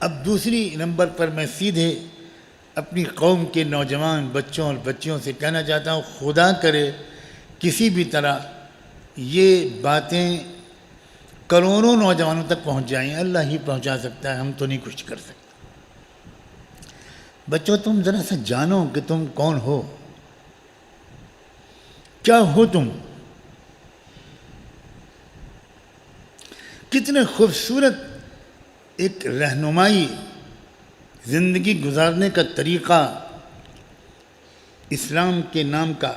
اب دوسری نمبر پر میں سیدھے اپنی قوم کے نوجوان بچوں اور بچیوں سے کہنا چاہتا ہوں، خدا کرے کسی بھی طرح یہ باتیں کروڑوں نوجوانوں تک پہنچ جائیں. اللہ ہی پہنچا سکتا ہے، ہم تو نہیں کچھ کر سکتے. بچوں، تم ذرا سا جانو کہ تم کون ہو، کیا ہو تم. کتنے خوبصورت ایک رہنمائی زندگی گزارنے کا طریقہ اسلام کے نام کا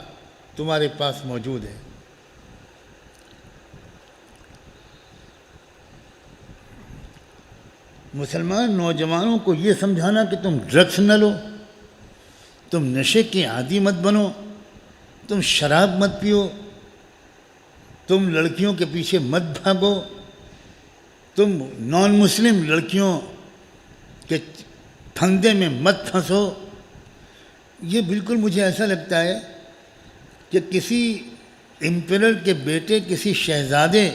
تمہارے پاس موجود ہے. مسلمان نوجوانوں کو یہ سمجھانا کہ تم ڈرگس نہ لو، تم نشے کے عادی مت بنو، تم شراب مت پیو، تم لڑکیوں کے پیچھے مت بھاگو، تم نان مسلم لڑکیوں کے پھندے میں مت پھنسو. یہ بالکل مجھے ایسا لگتا ہے کہ کسی امپیرر کے بیٹے کسی شہزادے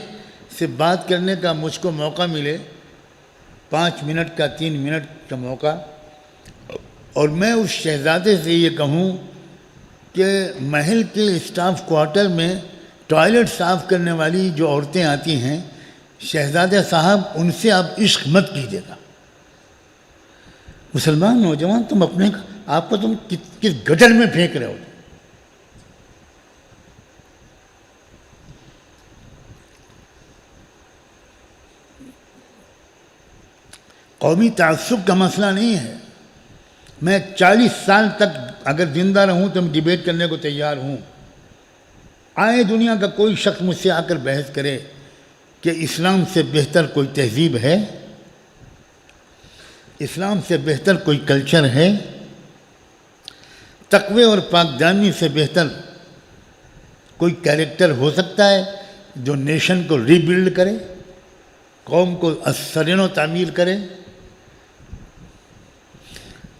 سے بات کرنے کا مجھ کو موقع ملے، 5 منٹ کا 3 منٹ کا موقع، اور میں اس شہزادے سے یہ کہوں کہ محل کے اسٹاف کوارٹر میں ٹوائلٹ صاف کرنے والی جو عورتیں آتی ہیں، شہزادہ صاحب ان سے آپ عشق مت کیجیے گا. مسلمان نوجوان، تم اپنے آپ کو تم کس گٹر میں پھینک رہے ہو. قومی تعصب کا مسئلہ نہیں ہے. میں 40 سال تک اگر زندہ رہوں تو میں ڈیبیٹ کرنے کو تیار ہوں. آئے دنیا کا کوئی شخص مجھ سے آ کر بحث کرے کہ اسلام سے بہتر کوئی تہذیب ہے، اسلام سے بہتر کوئی کلچر ہے، تقوی اور پاکدامنی سے بہتر کوئی کیریکٹر ہو سکتا ہے جو نیشن کو ری بلڈ کرے، قوم کو ازسرین و تعمیر کرے.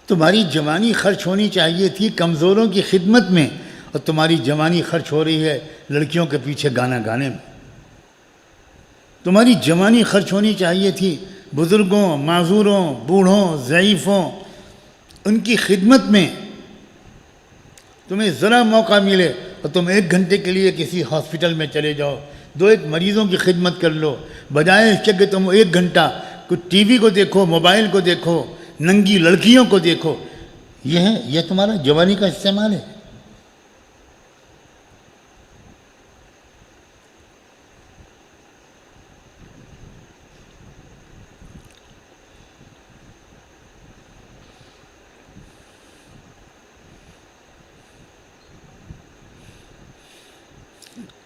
تمہاری جوانی خرچ ہونی چاہیے تھی کمزوروں کی خدمت میں، اور تمہاری جوانی خرچ ہو رہی ہے لڑکیوں کے پیچھے گانا گانے میں. تمہاری جوانی خرچ ہونی چاہیے تھی بزرگوں، معذوروں، بوڑھوں، ضعیفوں، ان کی خدمت میں. تمہیں ذرا موقع ملے اور تم 1 گھنٹے کے لیے کسی ہاسپٹل میں چلے جاؤ، 2 مریضوں کی خدمت کر لو، بجائے اس کے کہ تم 1 گھنٹہ کچھ ٹی وی کو دیکھو، موبائل کو دیکھو، ننگی لڑکیوں کو دیکھو. یہ تمہارا جوانی کا استعمال ہے.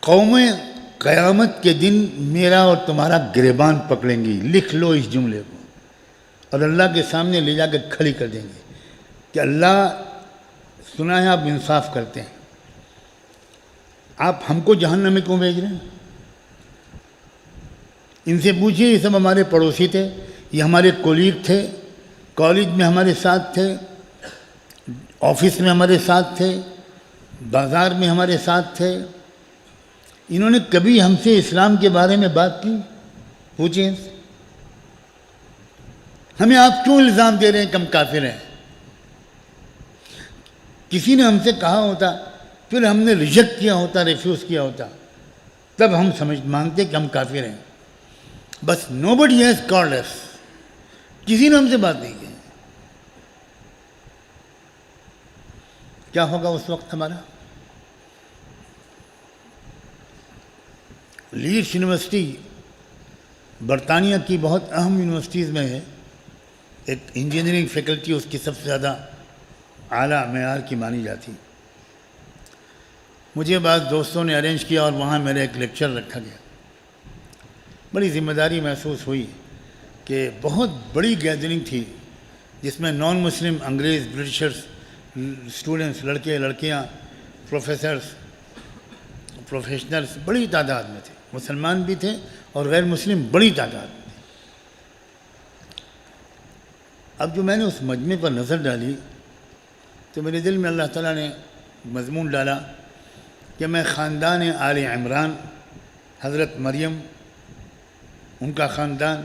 قومیں قیامت کے دن میرا اور تمہارا گریبان پکڑیں گی. لکھ لو اس جملے کو اور اللہ کے سامنے لے جا کے کھڑی کر دیں گے کہ اللہ، سنا ہے آپ انصاف کرتے ہیں، آپ ہم کو جہنم میں کیوں بھیج رہے ہیں؟ ان سے پوچھیے. یہ سب ہمارے پڑوسی تھے، یہ ہمارے کولیگ تھے، کالج میں ہمارے ساتھ تھے، آفس میں ہمارے ساتھ تھے، بازار میں ہمارے ساتھ تھے. انہوں نے کبھی ہم سے اسلام کے بارے میں بات کی؟ پوچھیں. ہمیں آپ کیوں الزام دے رہے ہیں کہ ہم کافر ہیں؟ کسی نے ہم سے کہا ہوتا، پھر ہم نے ریجیکٹ کیا ہوتا، ریفیوز کیا ہوتا، تب ہم مانتے کہ ہم کافر ہیں. بس nobody has called us. کسی نے ہم سے بات نہیں کی. کیا ہوگا اس وقت ہمارا؟ لیڈس یونیورسٹی برطانیہ کی بہت اہم یونیورسٹیز میں ہے. ایک انجینئرنگ فیکلٹی اس کی سب سے زیادہ اعلیٰ معیار کی مانی جاتی. مجھے بعض دوستوں نے ارینج کیا اور وہاں میرا ایک لیکچر رکھا گیا. بڑی ذمہ داری محسوس ہوئی کہ بہت بڑی گیدرنگ تھی جس میں نان مسلم، انگریز، برٹشرز، اسٹوڈنٹس، لڑکے لڑکیاں، پروفیسرز، پروفیشنلز بڑی تعداد میں تھے. مسلمان بھی تھے اور غیر مسلم بڑی تعداد میں. اب جو میں نے اس مجمع پر نظر ڈالی تو میرے دل میں اللہ تعالیٰ نے مضمون ڈالا کہ میں خاندان آل عمران، حضرت مریم، ان کا خاندان،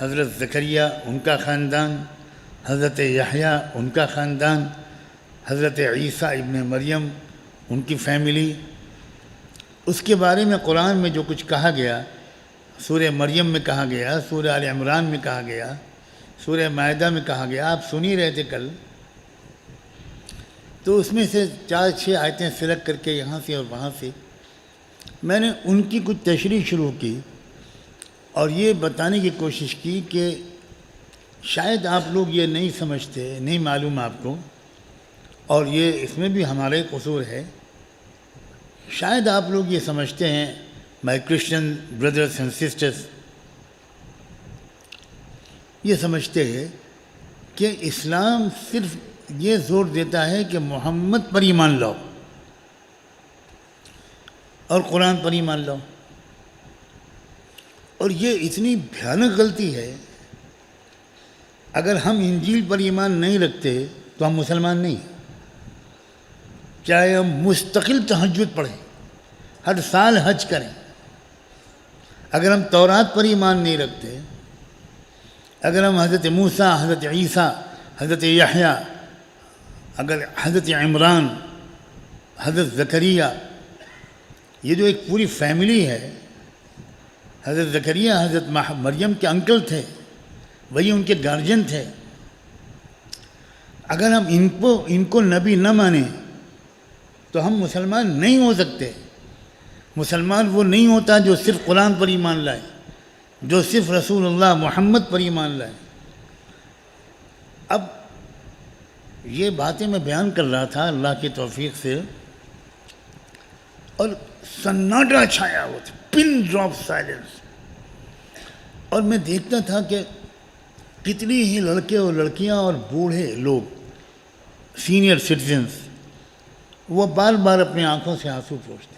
حضرت زکریا ان کا خاندان، حضرت یحییٰ ان کا خاندان، حضرت عیسیٰ ابن مریم ان کی فیملی. اس کے بارے میں قرآن میں جو کچھ کہا گیا، سورہ مریم میں کہا گیا، سورہ آل عمران میں کہا گیا، سورہ مائدہ میں کہا گیا، آپ سن ہی رہے تھے کل. تو اس میں سے 4-6 آیتیں سلیکٹ کر کے یہاں سے اور وہاں سے میں نے ان کی کچھ تشریح شروع کی اور یہ بتانے کی کوشش کی کہ شاید آپ لوگ یہ نہیں سمجھتے، نہیں معلوم آپ کو، اور یہ اس میں بھی ہمارا ہی قصور ہے. شاید آپ لوگ یہ سمجھتے ہیں، مائی کرسچن بردرس اینڈ سسٹرس، یہ سمجھتے ہیں کہ اسلام صرف یہ زور دیتا ہے کہ محمد پر ایمان لاؤ اور قرآن پر ایمان لاؤ. اور یہ اتنی بھیانک غلطی ہے. اگر ہم انجیل پر ایمان نہیں رکھتے تو ہم مسلمان نہیں ہیں. چاہے ہم مستقل تہجد پڑھیں، ہر سال حج کریں، اگر ہم تورات پر ایمان نہیں رکھتے، اگر ہم حضرت موسیٰ، حضرت عیسیٰ، حضرت یحییٰ، اگر حضرت عمران، حضرت زکریا، یہ جو ایک پوری فیملی ہے، حضرت زکریا حضرت مریم کے انکل تھے، وہی ان کے گارجین تھے. اگر ہم ان کو نبی نہ مانیں تو ہم مسلمان نہیں ہو سکتے. مسلمان وہ نہیں ہوتا جو صرف قرآن پر ایمان لائے، جو صرف رسول اللہ محمد پر ایمان لائے. اب یہ باتیں میں بیان کر رہا تھا اللہ کی توفیق سے، اور سناٹا چھایا ہوا تھا، پن ڈراپ سائلنس. اور میں دیکھتا تھا کہ کتنی ہی لڑکے اور لڑکیاں اور بوڑھے لوگ، سینئر سٹیزنز، وہ بار بار اپنی آنکھوں سے آنسو پوچھتے.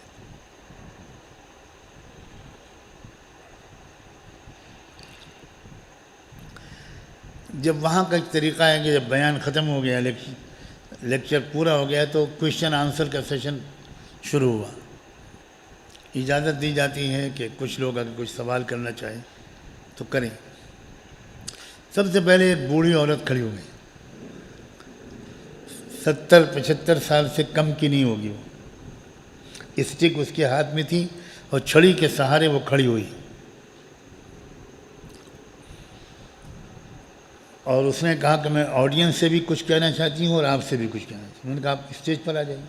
جب وہاں کا ایک طریقہ ہے کہ جب بیان ختم ہو گیا، لیکچر پورا ہو گیا، تو کویشچن آنسر کا سیشن شروع ہوا. اجازت دی جاتی ہے کہ کچھ لوگ اگر کچھ سوال کرنا چاہیں تو کریں. سب سے پہلے ایک بوڑھی عورت کھڑی ہو گئی، 70-75 سال سے کم کی نہیں ہوگی. وہ اسٹک اس کے ہاتھ میں تھی اور چھڑی کے سہارے وہ کھڑی ہوئی، اور اس نے کہا کہ میں آڈینس سے بھی کچھ کہنا چاہتی ہوں اور آپ سے بھی کچھ کہنا چاہتی ہوں. میں نے کہا آپ اسٹیج پر آ جائیں.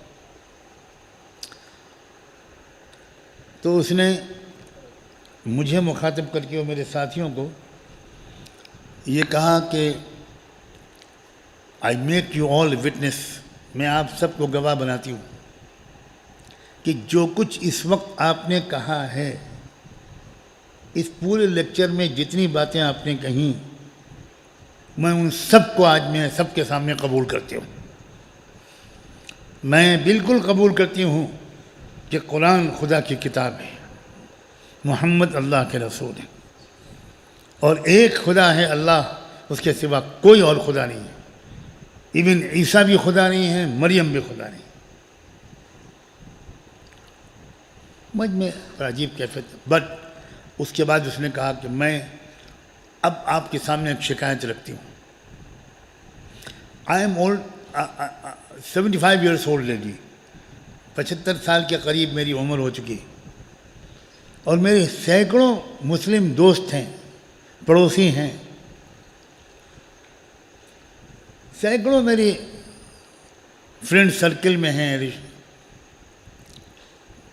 تو اس نے مجھے مخاطب کر کے اور میرے ساتھیوں کو یہ کہا کہ I make you all witness, میں آپ سب کو گواہ بناتی ہوں کہ جو کچھ اس وقت آپ نے کہا ہے، اس پورے لیکچر میں جتنی باتیں آپ نے کہیں، میں ان سب کو آج میں سب کے سامنے قبول کرتی ہوں. میں بالکل قبول کرتی ہوں کہ قرآن خدا کی کتاب ہے، محمد اللہ کے رسول ہے، اور ایک خدا ہے اللہ، اس کے سوا کوئی اور خدا نہیں ہے. ایون عیسیٰ بھی خدا نہیں ہے، مریم بھی خدا نہیں. مجھ میں عجیب کیفیت. بٹ اس کے بعد اس نے کہا کہ میں اب آپ کے سامنے ایک شکایت رکھتی ہوں. I am old 75 years old lady, 75 سال کے قریب میری عمر ہو چکی، اور میرے سینکڑوں مسلم دوست ہیں، پڑوسی ہیں، سینکڑوں میری فرینڈ سرکل میں ہیں،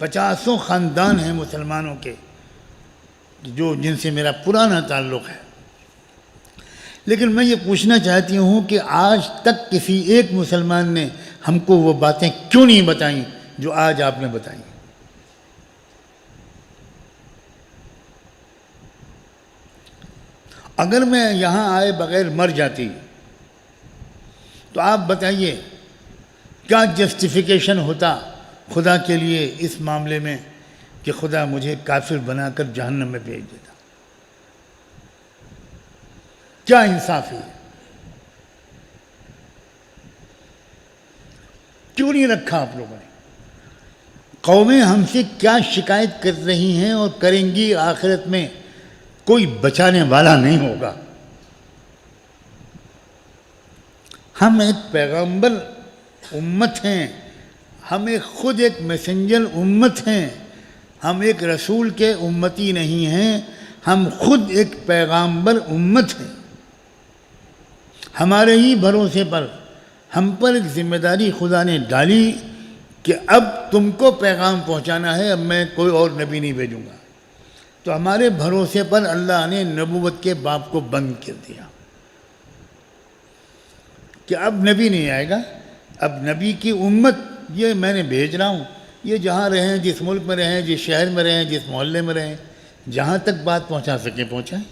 50 خاندان ہیں مسلمانوں کے جن سے میرا پرانا تعلق ہے. لیکن میں یہ پوچھنا چاہتی ہوں کہ آج تک کسی ایک مسلمان نے ہم کو وہ باتیں کیوں نہیں بتائیں جو آج آپ نے بتائیں؟ اگر میں یہاں آئے بغیر مر جاتی تو آپ بتائیے کیا جسٹیفیکیشن ہوتا خدا کے لیے اس معاملے میں کہ خدا مجھے کافر بنا کر جہنم میں بھیج دیتا؟ کیا انصافی ہے؟ کیوں نہیں رکھا آپ لوگوں نے؟ قومیں ہم سے کیا شکایت کر رہی ہیں اور کریں گی آخرت میں؟ کوئی بچانے والا نہیں ہوگا۔ ہم ایک پیغمبر امت ہیں، ہم ایک خود ایک میسنجر امت ہیں، ہم ایک رسول کے امتی نہیں ہیں، ہم خود ایک پیغمبر امت ہیں۔ ہمارے ہی بھروسے پر ہم پر ایک ذمہ داری خدا نے ڈالی کہ اب تم کو پیغام پہنچانا ہے، اب میں کوئی اور نبی نہیں بھیجوں گا۔ تو ہمارے بھروسے پر اللہ نے نبوت کے باب کو بند کر دیا کہ اب نبی نہیں آئے گا، اب نبی کی امت یہ میں نے بھیج رہا ہوں، یہ جہاں رہیں، جس ملک میں رہیں، جس شہر میں رہیں، جس محلے میں رہیں، جہاں تک بات پہنچا سکیں پہنچائیں۔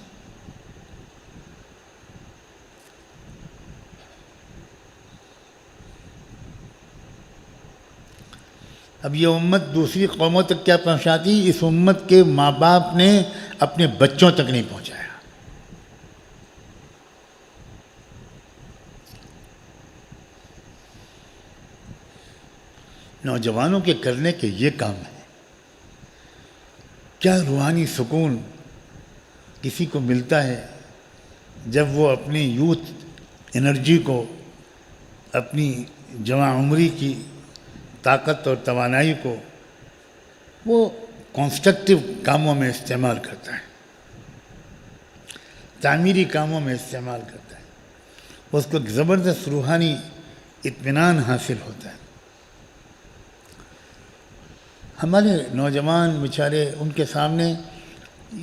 اب یہ امت دوسری قوموں تک کیا پہنچاتی، اس امت کے ماں باپ نے اپنے بچوں تک نہیں پہنچایا۔ نوجوانوں کے کرنے کے یہ کام ہے۔ کیا روحانی سکون کسی کو ملتا ہے جب وہ اپنی یوتھ انرجی کو، اپنی جوان عمری کی طاقت اور توانائی کو وہ کنسٹرکٹیو کاموں میں استعمال کرتا ہے، تعمیری کاموں میں استعمال کرتا ہے، اس کو ایک زبردست روحانی اطمینان حاصل ہوتا ہے۔ ہمارے نوجوان بیچارے، ان کے سامنے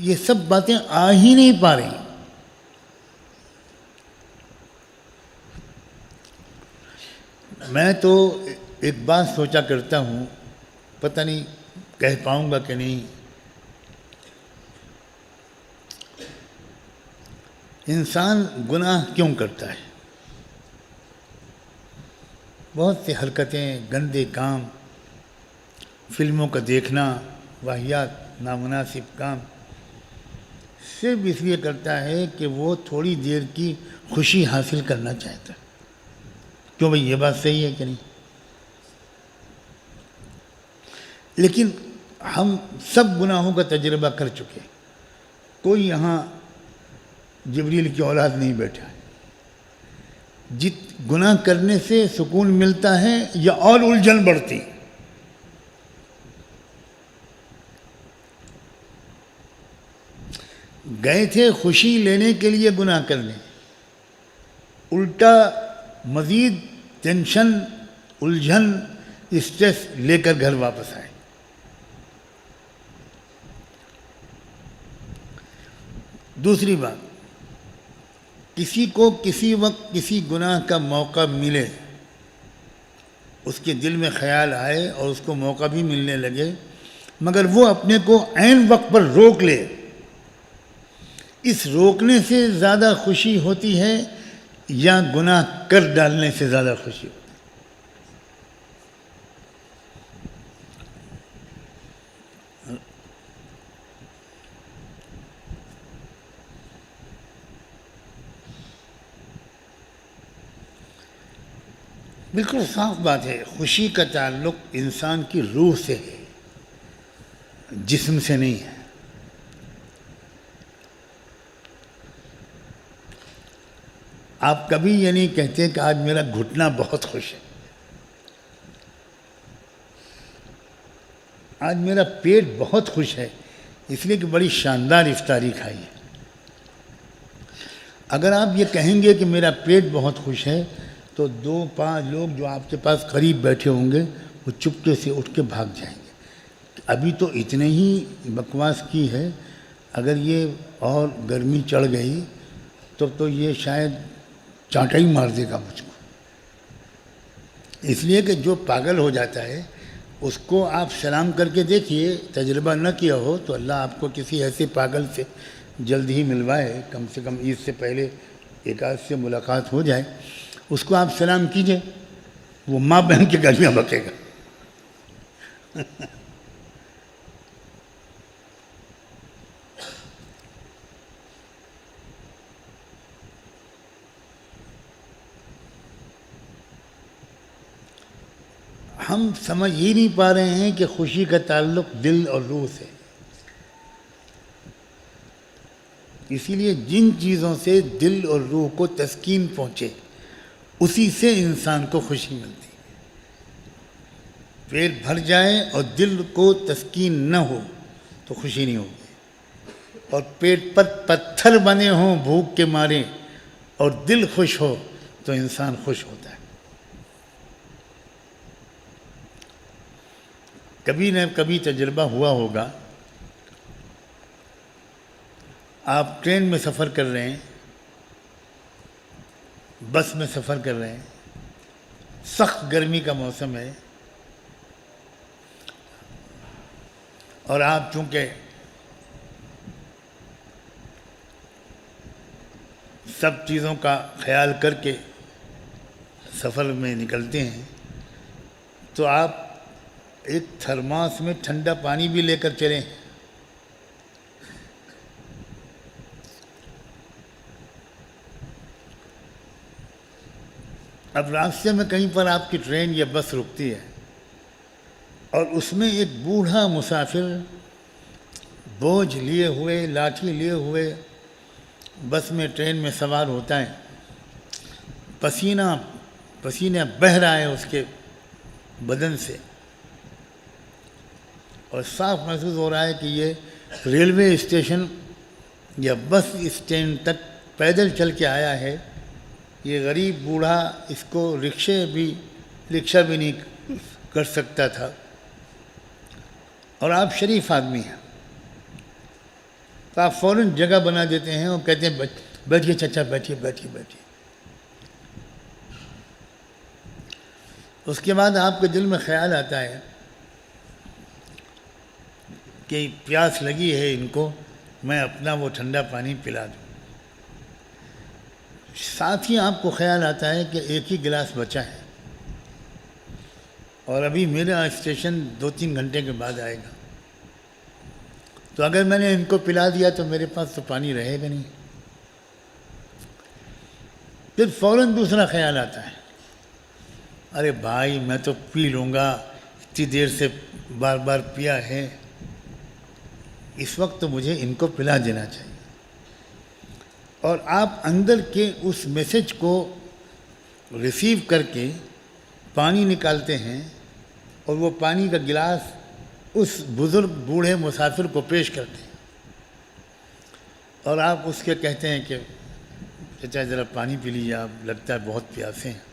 یہ سب باتیں آ ہی نہیں پا رہی۔ میں تو ایک بات سوچا کرتا ہوں، پتہ نہیں کہہ پاؤں گا کہ نہیں، انسان گناہ کیوں کرتا ہے؟ بہت سی حرکتیں، گندے کام، فلموں کا دیکھنا، واہیات نامناسب کام، صرف اس لیے کرتا ہے کہ وہ تھوڑی دیر کی خوشی حاصل کرنا چاہتا ہے۔ کیوں بھئی، یہ بات صحیح ہے کہ نہیں؟ لیکن ہم سب گناہوں کا تجربہ کر چکے، کوئی یہاں جبریل کی اولاد نہیں بیٹھا ہے۔ گناہ کرنے سے سکون ملتا ہے یا اور الجھن بڑھتی؟ گئے تھے خوشی لینے کے لیے گناہ کرنے، الٹا مزید ٹینشن، الجھن، اسٹریس لے کر گھر واپس آئے۔ دوسری بات، کسی کو کسی وقت کسی گناہ کا موقع ملے، اس کے دل میں خیال آئے اور اس کو موقع بھی ملنے لگے، مگر وہ اپنے کو عین وقت پر روک لے، اس روکنے سے زیادہ خوشی ہوتی ہے یا گناہ کر ڈالنے سے زیادہ خوشی ہوتی ہے؟ بالکل صاف بات ہے، خوشی کا تعلق انسان کی روح سے ہے، جسم سے نہیں ہے۔ آپ کبھی یہ نہیں کہتے کہ آج میرا گھٹنا بہت خوش ہے، آج میرا پیٹ بہت خوش ہے، اس لیے کہ بڑی شاندار افطاری کھائی ہے۔ اگر آپ یہ کہیں گے کہ میرا پیٹ بہت خوش ہے تو 2-5 لوگ جو آپ کے پاس قریب بیٹھے ہوں گے وہ چپکے سے اٹھ کے بھاگ جائیں گے۔ ابھی تو اتنے ہی بکواس کی ہے، اگر یہ اور گرمی چڑھ گئی تو یہ شاید چانٹا ہی مار دے گا مجھ کو۔ اس لیے کہ جو پاگل ہو جاتا ہے اس کو آپ سلام کر کے دیکھیے، تجربہ نہ کیا ہو تو اللہ آپ کو کسی ایسے پاگل سے جلد ہی ملوائے، کم سے کم عید سے پہلے ایک آدھ سے ملاقات ہو جائے، اس کو آپ سلام کیجئے، وہ ماں بہن کے گالیاں بکے گا۔ ہم سمجھ ہی نہیں پا رہے ہیں کہ خوشی کا تعلق دل اور روح سے۔ اسی لیے جن چیزوں سے دل اور روح کو تسکین پہنچے اسی سے انسان کو خوشی ملتی ہے۔ پیٹ بھر جائے اور دل کو تسکین نہ ہو تو خوشی نہیں ہوگی، اور پیٹ پر پتھر بنے ہوں بھوک کے مارے اور دل خوش ہو تو انسان خوش ہوتا ہے۔ کبھی نہ کبھی تجربہ ہوا ہوگا، آپ ٹرین میں سفر کر رہے ہیں، بس میں سفر کر رہے ہیں، سخت گرمی کا موسم ہے، اور آپ چونکہ سب چیزوں کا خیال کر کے سفر میں نکلتے ہیں تو آپ ایک تھرماس میں ٹھنڈا پانی بھی لے کر چلیں۔ اب راستے میں کہیں پر آپ کی ٹرین یا بس رکتی ہے اور اس میں ایک بوڑھا مسافر بوجھ لیے ہوئے، لاٹھی لیے ہوئے بس میں ٹرین میں سوار ہوتا ہے، پسینہ بہہ رہا ہے اس کے بدن سے، اور صاف محسوس ہو رہا ہے کہ یہ ریلوے اسٹیشن یا بس اسٹینڈ تک پیدل چل کے آیا ہے۔ یہ غریب بوڑھا اس کو رکشہ بھی نہیں کر سکتا تھا، اور آپ شریف آدمی ہیں تو آپ فوراً جگہ بنا دیتے ہیں اور کہتے ہیں بیٹھیے چچا، بیٹھیے بیٹھیے بیٹھیے۔ اس کے بعد آپ کے دل میں خیال آتا ہے کہ پیاس لگی ہے ان کو، میں اپنا وہ ٹھنڈا پانی پلا دوں۔ ساتھ ہی آپ کو خیال آتا ہے کہ ایک ہی گلاس بچا ہے اور ابھی میرا اسٹیشن 2-3 گھنٹے کے بعد آئے گا، تو اگر میں نے ان کو پلا دیا تو میرے پاس تو پانی رہے گا نہیں۔ پھر فوراً دوسرا خیال آتا ہے، ارے بھائی میں تو پی لوں گا، اتنی دیر سے بار بار پیا ہے، اس وقت تو مجھے ان کو پلا دینا چاہیے۔ اور آپ اندر کے اس میسج کو ریسیو کر کے پانی نکالتے ہیں اور وہ پانی کا گلاس اس بزرگ بوڑھے مسافر کو پیش کرتے ہیں، اور آپ اس کے کہتے ہیں کہ چچا ذرا پانی پی لیجیے، آپ لگتا ہے بہت پیاسے ہیں۔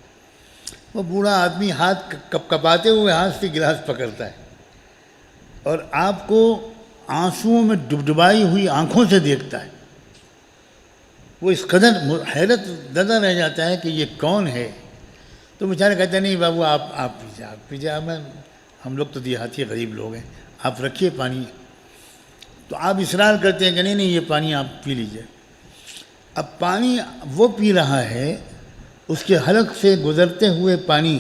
وہ بوڑھا آدمی ہاتھ کپاتے ہوئے ہاتھ سے گلاس پکڑتا ہے اور آپ کو آنسوؤں میں ڈبڈبائی ہوئی آنکھوں سے دیکھتا ہے۔ وہ اس قدر حیرت زدہ رہ جاتا ہے کہ یہ کون ہے، تو بیچارہ کہتا ہے نہیں بابو آپ پیجیے، ہم لوگ تو دیہاتی غریب لوگ ہیں، آپ رکھیے پانی۔ تو آپ اصرار کرتے ہیں کہ نہیں یہ پانی آپ پی لیجیے۔ اب پانی وہ پی رہا ہے، اس کے حلق سے گزرتے ہوئے پانی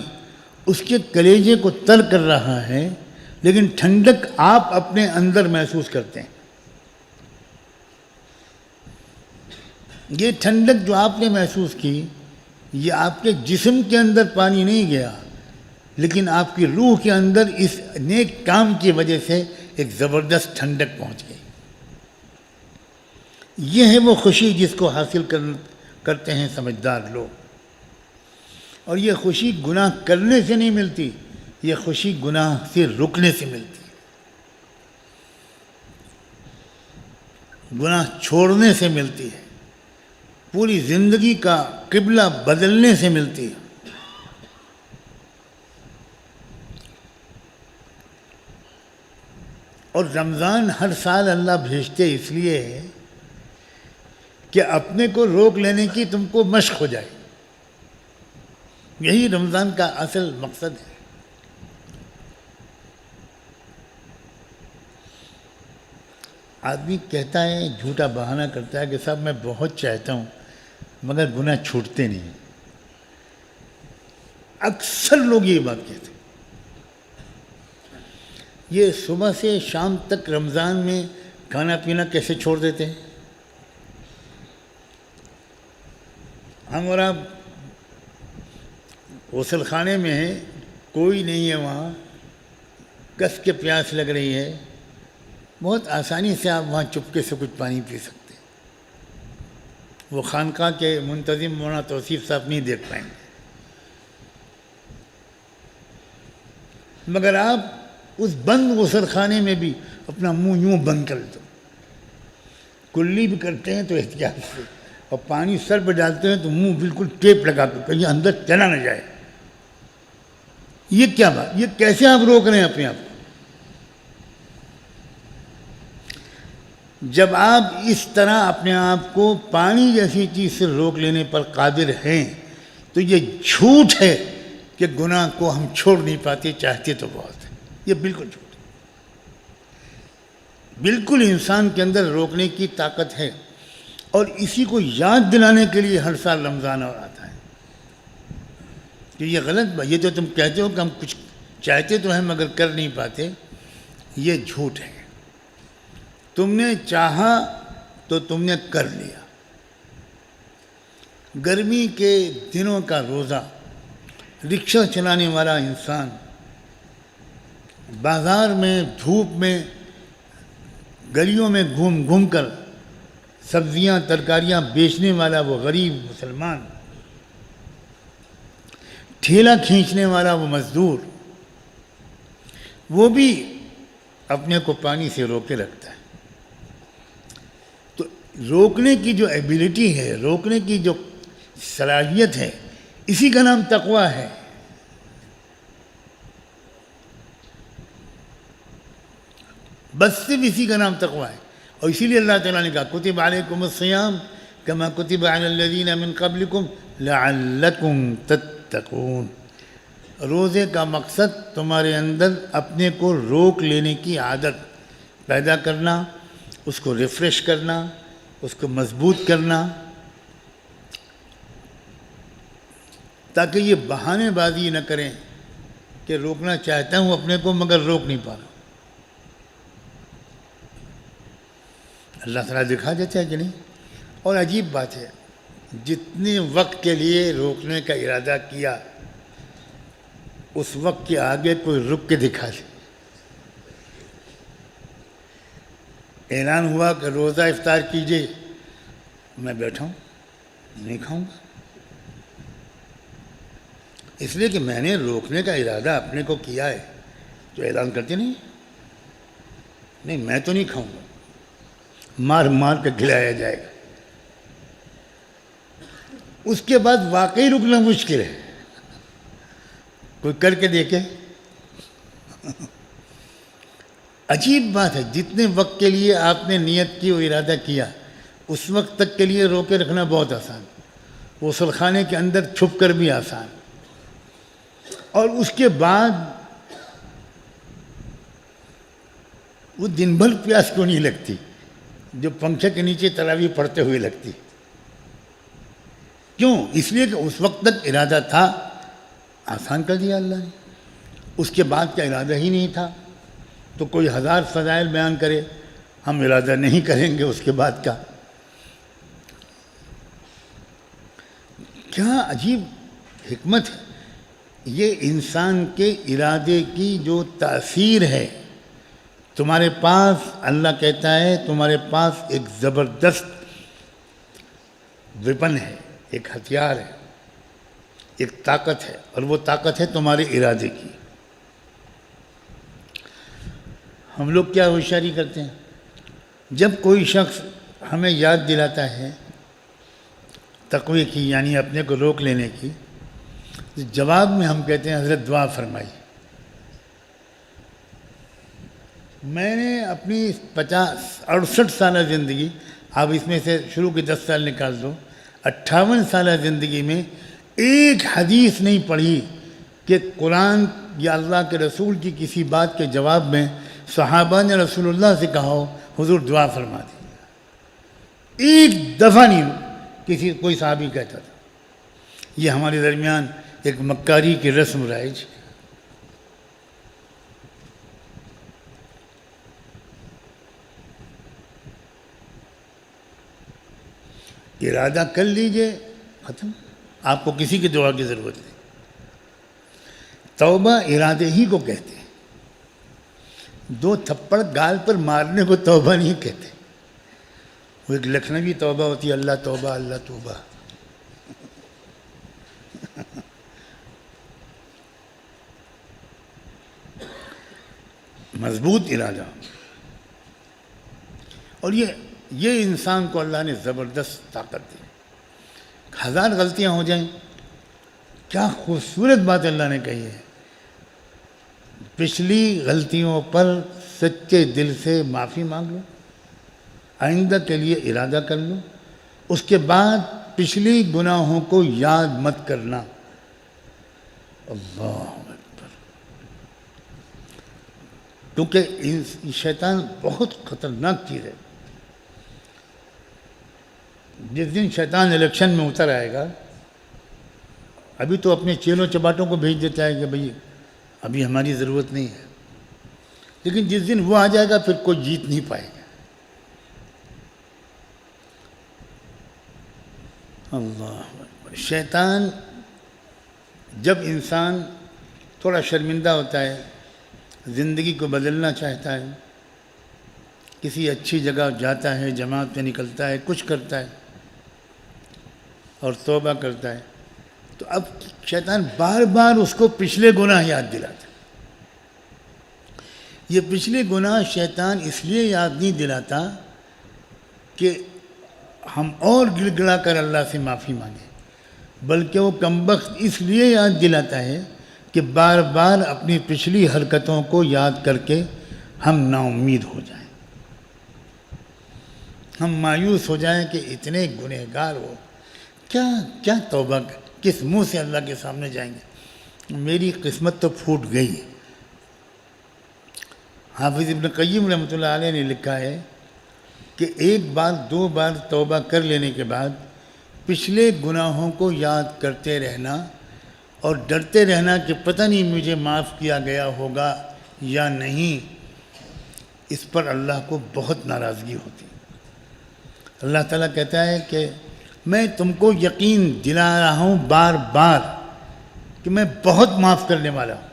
اس کے کلیجے کو تر کر رہا ہے، لیکن ٹھنڈک آپ اپنے اندر محسوس کرتے ہیں۔ یہ ٹھنڈک جو آپ نے محسوس کی، یہ آپ کے جسم کے اندر پانی نہیں گیا، لیکن آپ کی روح کے اندر اس نیک کام کی وجہ سے ایک زبردست ٹھنڈک پہنچ گئی۔ یہ ہے وہ خوشی جس کو حاصل کرتے ہیں سمجھدار لوگ، اور یہ خوشی گناہ کرنے سے نہیں ملتی، یہ خوشی گناہ سے رکنے سے ملتی ہے، گناہ چھوڑنے سے ملتی ہے، پوری زندگی کا قبلہ بدلنے سے ملتی ہے۔ اور رمضان ہر سال اللہ بھیجتے اس لیے ہے کہ اپنے کو روک لینے کی تم کو مشق ہو جائے، یہی رمضان کا اصل مقصد ہے۔ آدمی کہتا ہے، جھوٹا بہانہ کرتا ہے کہ صاحب میں بہت چاہتا ہوں مگر گناہ چھوٹتے نہیں۔ اکثر لوگ یہ بات کہتے ہیں۔ یہ صبح سے شام تک رمضان میں کھانا پینا کیسے چھوڑ دیتے ہیں؟ ہم اور آپ غسل خانے میں ہیں، کوئی نہیں ہے وہاں، کس کے پیاس لگ رہی ہے، بہت آسانی سے آپ وہاں چپکے سے کچھ پانی پی سکتے ہیں۔ وہ خانقاہ کے منتظم مولانا توصیف صاحب نہیں دیکھ پائیں گے، مگر آپ اس بند غسل خانے میں بھی اپنا منہ یوں بند کر دو، کلی بھی کرتے ہیں تو احتیاط سے، اور پانی سر پہ ڈالتے ہیں تو منہ بالکل ٹیپ لگا کے کہیں اندر چلا نہ جائے۔ یہ کیا بات، یہ کیسے آپ روک رہے ہیں اپنے آپ کو؟ جب آپ اس طرح اپنے آپ کو پانی جیسی چیز سے روک لینے پر قادر ہیں تو یہ جھوٹ ہے کہ گناہ کو ہم چھوڑ نہیں پاتے، چاہتے تو بہت ہے، یہ بالکل جھوٹ ہے۔ بالکل انسان کے اندر روکنے کی طاقت ہے، اور اسی کو یاد دلانے کے لیے ہر سال رمضان اور آتا ہے کہ یہ غلط بات، یہ جو تم کہتے ہو کہ ہم کچھ چاہتے تو ہیں مگر کر نہیں پاتے، یہ جھوٹ ہے۔ تم نے چاہا تو تم نے کر لیا۔ گرمی کے دنوں کا روزہ رکشہ چلانے والا انسان، بازار میں دھوپ میں گلیوں میں گھوم گھوم کر سبزیاں ترکاریاں بیچنے والا وہ غریب مسلمان، ٹھیلا کھینچنے والا وہ مزدور، وہ بھی اپنے کو پانی سے روکے رکھتا ہے۔ تو روکنے کی جو ایبیلٹی ہے، روکنے کی جو صلاحیت ہے، اسی کا نام تقویٰ ہے۔ بس صرف اسی کا نام تقویٰ ہے، اور اسی لیے اللہ تعالیٰ نے کہا کتب علیکم الصیام کما کتب علی الذین من قبلکم لعلکم تتقون۔ روزے کا مقصد تمہارے اندر اپنے کو روک لینے کی عادت پیدا کرنا، اس کو ریفریش کرنا، اس کو مضبوط کرنا، تاکہ یہ بہانے بازی نہ کریں کہ روکنا چاہتا ہوں اپنے کو مگر روک نہیں پا رہا۔ اللہ تعالیٰ دکھا دیتا ہے کہ نہیں۔ اور عجیب بات ہے، جتنے وقت کے لیے روکنے کا ارادہ کیا اس وقت کے آگے کوئی رک کے دکھا دے۔ اعلان ہوا کہ روزہ افطار کیجئے، میں بیٹھا ہوں نہیں کھاؤں گا، اس لیے کہ میں نے روکنے کا ارادہ اپنے کو کیا ہے۔ تو اعلان کرتے نہیں میں تو نہیں کھاؤں گا، مار مار کے کھلایا جائے گا۔ اس کے بعد واقعی رکنا مشکل ہے، کوئی کر کے دیکھے۔ عجیب بات ہے، جتنے وقت کے لیے آپ نے نیت کی اور ارادہ کیا اس وقت تک کے لیے روکے رکھنا بہت آسان، غسل خانے کے اندر چھپ کر بھی آسان، اور اس کے بعد وہ دن بھر پیاس کیوں نہیں لگتی جو پنکھے کے نیچے تراویح پڑھتے ہوئے لگتی؟ کیوں؟ اس لیے کہ اس وقت تک ارادہ تھا، آسان کر دیا اللہ نے۔ اس کے بعد کا ارادہ ہی نہیں تھا، تو کوئی ہزار فضائل بیان کرے، ہم ارادہ نہیں کریں گے اس کے بعد کا۔ کیا عجیب حکمت ہے، یہ انسان کے ارادے کی جو تاثیر ہے۔ تمہارے پاس اللہ کہتا ہے تمہارے پاس ایک زبردست ویپن ہے، ایک ہتھیار ہے، ایک طاقت ہے، اور وہ طاقت ہے تمہارے ارادے کی۔ ہم لوگ کیا ہوشیاری کرتے ہیں، جب کوئی شخص ہمیں یاد دلاتا ہے تقوی کی، یعنی اپنے کو روک لینے کی، تو جواب میں ہم کہتے ہیں حضرت دعا فرمائی۔ میں نے اپنی 68 سالہ زندگی، آپ اس میں سے شروع کے 10 سال نکال دو، 58 سالہ زندگی میں ایک حدیث نہیں پڑھی کہ قرآن یا اللہ کے رسول کی کسی بات کے جواب میں صحابہ نے رسول اللہ سے کہا ہو حضور دعا فرما دی۔ ایک دفعہ نہیں کوئی صحابی کہتا تھا۔ یہ ہمارے درمیان ایک مکاری کی رسم رائج۔ ارادہ کر لیجئے، ختم، آپ کو کسی کی دعا کی ضرورت نہیں۔ توبہ ارادے ہی کو کہتے ہیں، 2 تھپڑ گال پر مارنے کو توبہ نہیں کہتے۔ وہ ایک لکھنوی توبہ ہوتی ہے، اللہ توبہ اللہ توبہ. مضبوط ارادہ. اور یہ انسان کو اللہ نے زبردست طاقت دی. ہزار غلطیاں ہو جائیں، کیا خوبصورت بات اللہ نے کہی ہے، پچھلی غلطیوں پر سچے دل سے معافی مانگ لو، آئندہ کے لیے ارادہ کر لو، اس کے بعد پچھلی گناہوں کو یاد مت کرنا. اللہ اکبر. کیونکہ شیطان بہت خطرناک چیز ہے. جس دن شیطان الیکشن میں اتر آئے گا، ابھی تو اپنے چیلوں چباٹوں کو بھیج دیتا ہے کہ بھئی ابھی ہماری ضرورت نہیں ہے، لیکن جس دن وہ آ جائے گا پھر کوئی جیت نہیں پائے گا. اللہ اکبر. شیطان جب انسان تھوڑا شرمندہ ہوتا ہے، زندگی کو بدلنا چاہتا ہے، کسی اچھی جگہ جاتا ہے، جماعت میں نکلتا ہے، کچھ کرتا ہے اور توبہ کرتا ہے، تو اب شیطان بار بار اس کو پچھلے گناہ یاد دلاتا ہے. یہ پچھلے گناہ شیطان اس لیے یاد نہیں دلاتا کہ ہم اور گڑ گڑا کر اللہ سے معافی مانگیں، بلکہ وہ کمبخت اس لیے یاد دلاتا ہے کہ بار بار اپنی پچھلی حرکتوں کو یاد کر کے ہم نا امید ہو جائیں، ہم مایوس ہو جائیں کہ اتنے گنہگار ہو، کیا توبہ، کس منہ سے اللہ کے سامنے جائیں گے، میری قسمت تو پھوٹ گئی. حافظ ابن قیم رحمۃ اللہ علیہ نے لکھا ہے کہ ایک بار دو بار توبہ کر لینے کے بعد پچھلے گناہوں کو یاد کرتے رہنا اور ڈرتے رہنا کہ پتہ نہیں مجھے معاف کیا گیا ہوگا یا نہیں، اس پر اللہ کو بہت ناراضگی ہوتی. اللہ تعالیٰ کہتا ہے کہ میں تم کو یقین دلا رہا ہوں بار بار کہ میں بہت معاف کرنے والا ہوں.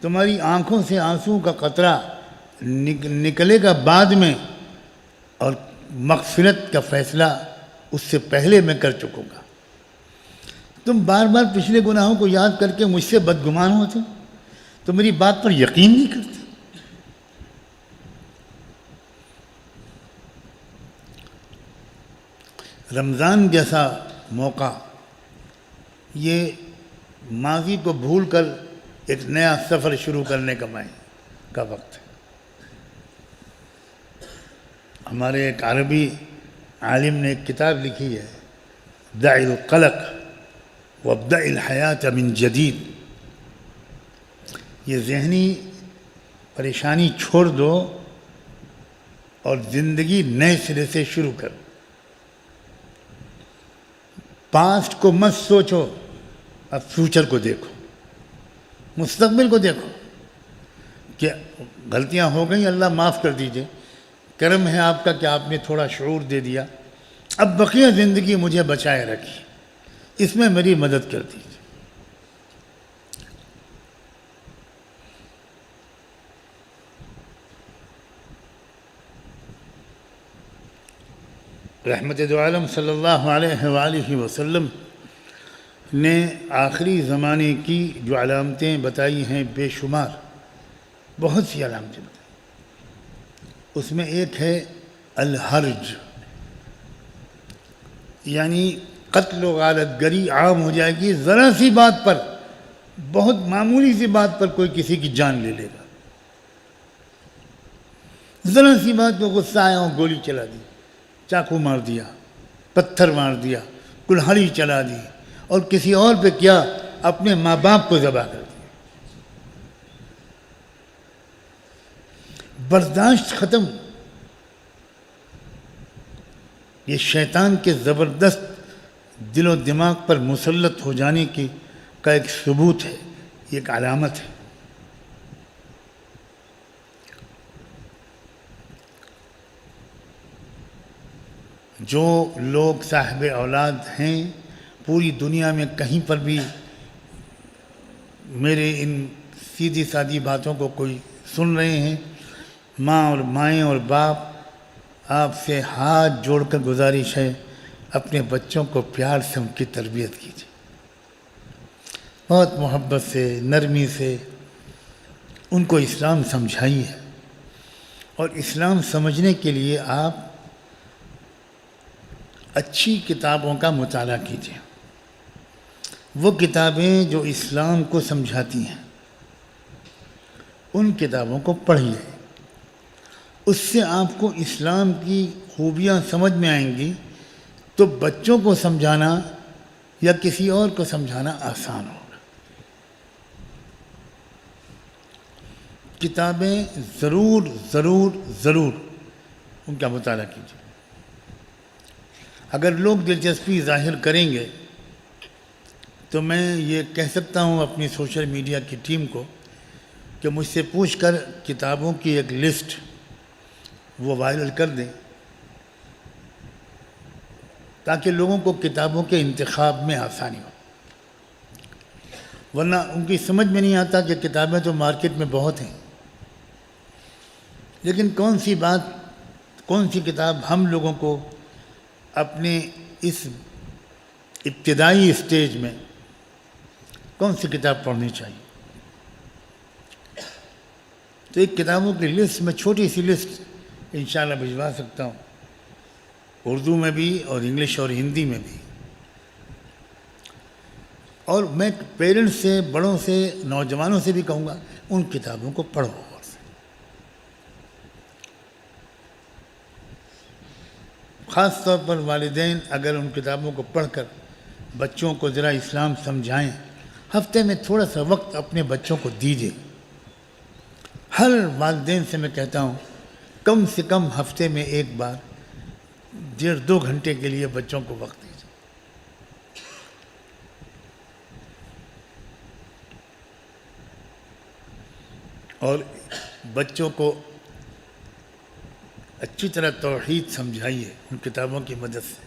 تمہاری آنکھوں سے آنسو کا قطرہ نکلے گا بعد میں، اور مغفرت کا فیصلہ اس سے پہلے میں کر چکوں گا. تم بار بار پچھلے گناہوں کو یاد کر کے مجھ سے بدگمان ہوتے، تو میری بات پر یقین نہیں کرتے. رمضان جیسا موقع یہ ماضی کو بھول کر ایک نیا سفر شروع کرنے کا وقت ہے. ہمارے ایک عربی عالم نے ایک کتاب لکھی ہے، دع القلق وابدأ الحیات من جدید. یہ ذہنی پریشانی چھوڑ دو اور زندگی نئے سرے سے شروع کر. پاسٹ کو مت سوچو، اب فیوچر کو دیکھو، مستقبل کو دیکھو کہ غلطیاں ہو گئیں، اللہ معاف کر دیجئے، کرم ہے آپ کا کہ آپ نے تھوڑا شعور دے دیا، اب بقیہ زندگی مجھے بچائے رکھی، اس میں میری مدد کر دیجئے. رحمت دو عالم صلی اللہ علیہ وآلہ وسلم نے آخری زمانے کی جو علامتیں بتائی ہیں بے شمار، بہت سی علامتیں بتائی. اس میں ایک ہے الحرج، یعنی قتل و غارت گری عام ہو جائے گی. ذرا سی بات پر، بہت معمولی سی بات پر کوئی کسی کی جان لے لے گا. ذرا سی بات پہ غصہ آیا اور گولی چلا دی، چاقو مار دیا، پتھر مار دیا، کلہاڑی چلا دی، اور کسی اور پہ کیا، اپنے ماں باپ کو ذبح کر دیا. برداشت ختم. یہ شیطان کے زبردست دل و دماغ پر مسلط ہو جانے کا ایک ثبوت ہے، یہ ایک علامت ہے. جو لوگ صاحب اولاد ہیں پوری دنیا میں کہیں پر بھی میرے ان سیدھی سادی باتوں کو کوئی سن رہے ہیں، ماں اور مائیں اور باپ آپ سے ہاتھ جوڑ کر گزارش ہے، اپنے بچوں کو پیار سے ان کی تربیت کیجیے، بہت محبت سے، نرمی سے ان کو اسلام سمجھائیے، اور اسلام سمجھنے کے لیے آپ اچھی کتابوں کا مطالعہ کیجیے، وہ کتابیں جو اسلام کو سمجھاتی ہیں ان کتابوں کو پڑھیے، اس سے آپ کو اسلام کی خوبیاں سمجھ میں آئیں گی، تو بچوں کو سمجھانا یا کسی اور کو سمجھانا آسان ہوگا۔ کتابیں ضرور ضرور ضرور ان کا مطالعہ کیجیے۔ اگر لوگ دلچسپی ظاہر کریں گے تو میں یہ کہہ سکتا ہوں اپنی سوشل میڈیا کی ٹیم کو کہ مجھ سے پوچھ کر کتابوں کی ایک لسٹ وہ وائرل کر دیں، تاکہ لوگوں کو کتابوں کے انتخاب میں آسانی ہو، ورنہ ان کی سمجھ میں نہیں آتا کہ کتابیں تو مارکیٹ میں بہت ہیں، لیکن کون سی کتاب ہم لوگوں کو اپنے اس ابتدائی اسٹیج میں کون سی کتاب پڑھنی چاہیے۔ تو ایک کتابوں کی لسٹ میں چھوٹی سی لسٹ انشاءاللہ بھجوا سکتا ہوں، اردو میں بھی اور انگلش اور ہندی میں بھی، اور میں پیرنٹس سے، بڑوں سے، نوجوانوں سے بھی کہوں گا ان کتابوں کو پڑھو۔ خاص طور پر والدین اگر ان کتابوں کو پڑھ کر بچوں کو ذرا اسلام سمجھائیں، ہفتے میں تھوڑا سا وقت اپنے بچوں کو دیجیے۔ ہر والدین سے میں کہتا ہوں کم سے کم ہفتے میں ایک بار 1.5-2 گھنٹے کے لیے بچوں کو وقت دیجیے۔ اور بچوں کو اچھی طرح توحید سمجھائیے ان کتابوں کی مدد سے۔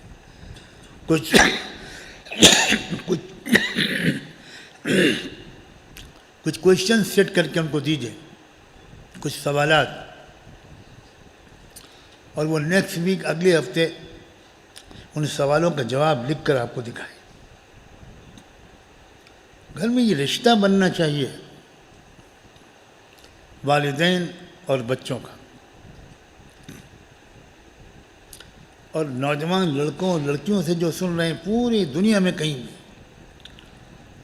کچھ کوشچن سیٹ کر کے ان کو دیجیے، کچھ سوالات، اور وہ نیکسٹ ویک، اگلے ہفتے ان سوالوں کا جواب لکھ کر آپ کو دکھائیں۔ گھر میں یہ رشتہ بننا چاہیے والدین اور بچوں کا، اور نوجوان لڑکوں اور لڑکیوں سے جو سن رہے ہیں پوری دنیا میں کہیں بھی،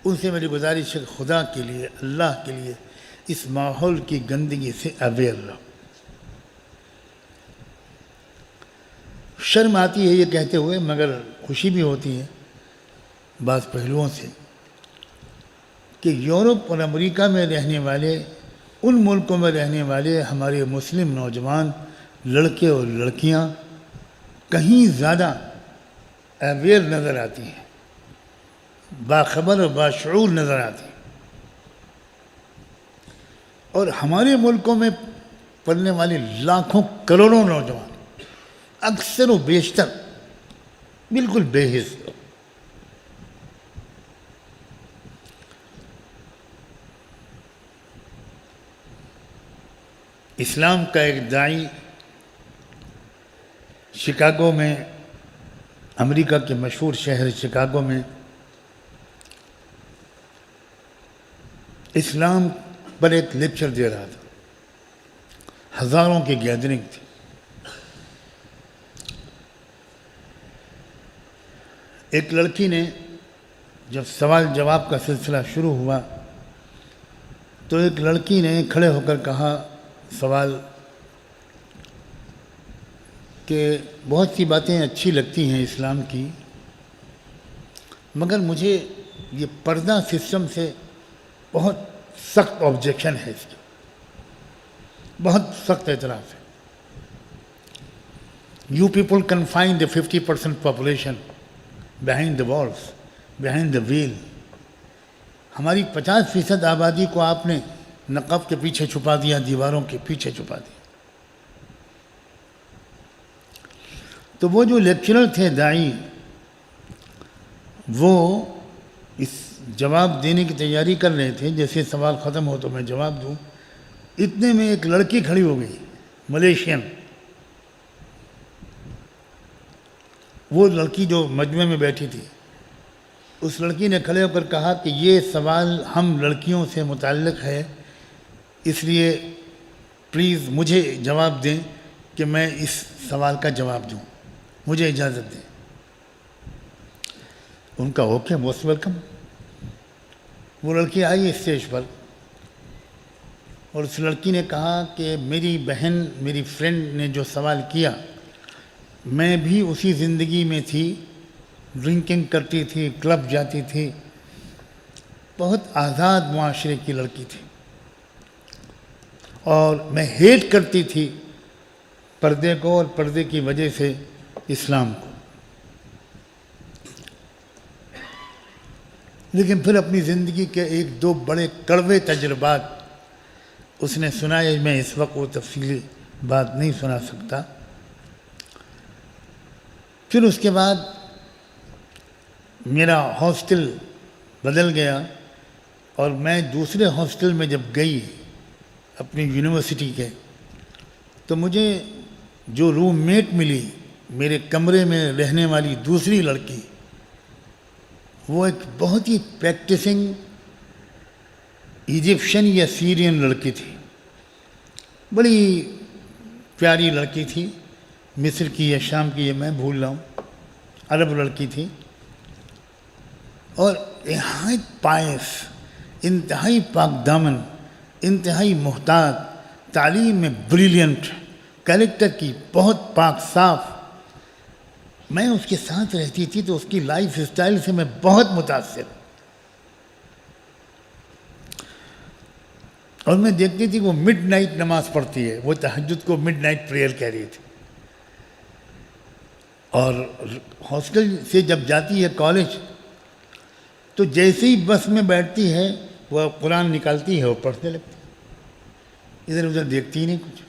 ان سے میری گزارش ہے کہ خدا کے لیے، اللہ کے لیے اس ماحول کی گندگی سے اویئر رہو۔ شرم آتی ہے یہ کہتے ہوئے، مگر خوشی بھی ہوتی ہے بعض پہلوؤں سے، کہ یورپ اور امریکہ میں رہنے والے، ان ملکوں میں رہنے والے ہمارے مسلم نوجوان لڑکے اور لڑکیاں کہیں زیادہ اویئر نظر آتی ہیں، باخبر اور باشعور نظر آتی ہیں، اور ہمارے ملکوں میں پڑھنے والے لاکھوں کروڑوں نوجوان اکثر و بیشتر بالکل بے حس۔ اسلام کا ایک داعی شکاگو میں، امریکہ کے مشہور شہر شکاگو میں اسلام پر ایک لیکچر دے رہا تھا، ہزاروں کی گیدرنگ تھی۔ ایک لڑکی نے جب سوال جواب کا سلسلہ شروع ہوا تو ایک لڑکی نے کھڑے ہو کر کہا سوال کہ بہت سی باتیں اچھی لگتی ہیں اسلام کی، مگر مجھے یہ پردہ سسٹم سے بہت سخت آبجیکشن ہے، اس کی بہت سخت اعتراض ہے۔ You people confine the 50% population behind the walls, behind the wheel. ہماری 50% آبادی کو آپ نے نقاب کے پیچھے چھپا دیا، دیواروں کے پیچھے چھپا دیا۔ تو وہ جو لیکچرر تھے داعی، وہ اس جواب دینے کی تیاری کر رہے تھے، جیسے سوال ختم ہو تو میں جواب دوں، اتنے میں ایک لڑکی کھڑی ہو گئی، ملیشین، وہ لڑکی جو مجمع میں بیٹھی تھی، اس لڑکی نے کھڑے ہو کر کہا کہ یہ سوال ہم لڑکیوں سے متعلق ہے، اس لیے پلیز مجھے جواب دیں کہ میں اس سوال کا جواب دوں، مجھے اجازت دیں۔ ان کا اوکے، موسٹ ویلکم۔ وہ لڑکی آئی اسٹیج پر اور اس لڑکی نے کہا کہ میری بہن، میری فرینڈ نے جو سوال کیا، میں بھی اسی زندگی میں تھی، ڈرنکنگ کرتی تھی، کلب جاتی تھی، بہت آزاد معاشرے کی لڑکی تھی، اور میں ہیٹ کرتی تھی پردے کو اور پردے کی وجہ سے اسلام کو، لیکن پھر اپنی زندگی کے ایک دو بڑے کڑوے تجربات اس نے سنائے۔ میں اس وقت وہ تفصیلی بات نہیں سنا سکتا۔ پھر اس کے بعد میرا ہاسٹل بدل گیا، اور میں دوسرے ہاسٹل میں جب گئی اپنی یونیورسٹی کے، تو مجھے جو روم میٹ ملی، میرے کمرے میں رہنے والی دوسری لڑکی، وہ ایک بہت ہی پریکٹسنگ ایجپشن یا سیرین لڑکی تھی، بڑی پیاری لڑکی تھی، مصر کی یا شام کی، یہ میں بھول رہا ہوں، عرب لڑکی تھی، اور انتہائی پائس، انتہائی پاک دامن، انتہائی محتاط، تعلیم میں بریلینٹ، کریکٹر کی بہت پاک صاف۔ میں اس کے ساتھ رہتی تھی تو اس کی لائف اسٹائل سے میں بہت متاثر، اور میں دیکھتی تھی وہ مڈ نائٹ نماز پڑھتی ہے، وہ تہجد کو مڈ نائٹ پریئر کہہ رہی تھی، اور ہاسٹل سے جب جاتی ہے کالج تو جیسے ہی بس میں بیٹھتی ہے وہ قرآن نکالتی ہے اور پڑھنے لگتی ہے، ادھر ادھر دیکھتی ہی نہیں کچھ۔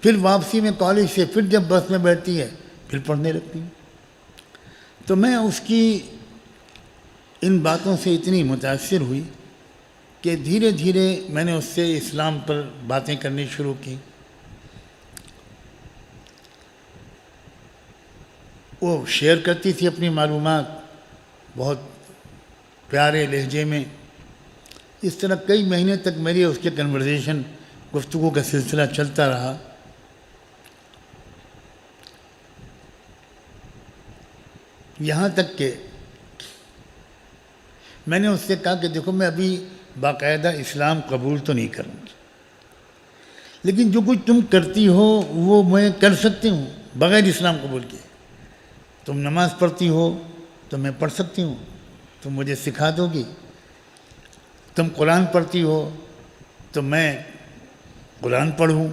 پھر واپسی میں کالج سے پھر جب بس میں بیٹھتی ہے پھر پڑھنے لگتی ہے۔ تو میں اس کی ان باتوں سے اتنی متاثر ہوئی کہ دھیرے دھیرے میں نے اس سے اسلام پر باتیں کرنی شروع کی۔ وہ شیئر کرتی تھی اپنی معلومات بہت پیارے لہجے میں۔ اس طرح کئی مہینے تک میری اس کے کنورزیشن، گفتگو کا سلسلہ چلتا رہا۔ یہاں تک کہ میں نے اس سے کہا کہ دیکھو، میں ابھی باقاعدہ اسلام قبول تو نہیں کروں گی، لیکن جو کچھ تم کرتی ہو وہ میں کر سکتی ہوں بغیر اسلام قبول کیے۔ تم نماز پڑھتی ہو تو میں پڑھ سکتی ہوں، تم مجھے سکھا دو گی۔ تم قرآن پڑھتی ہو تو میں قرآن پڑھوں،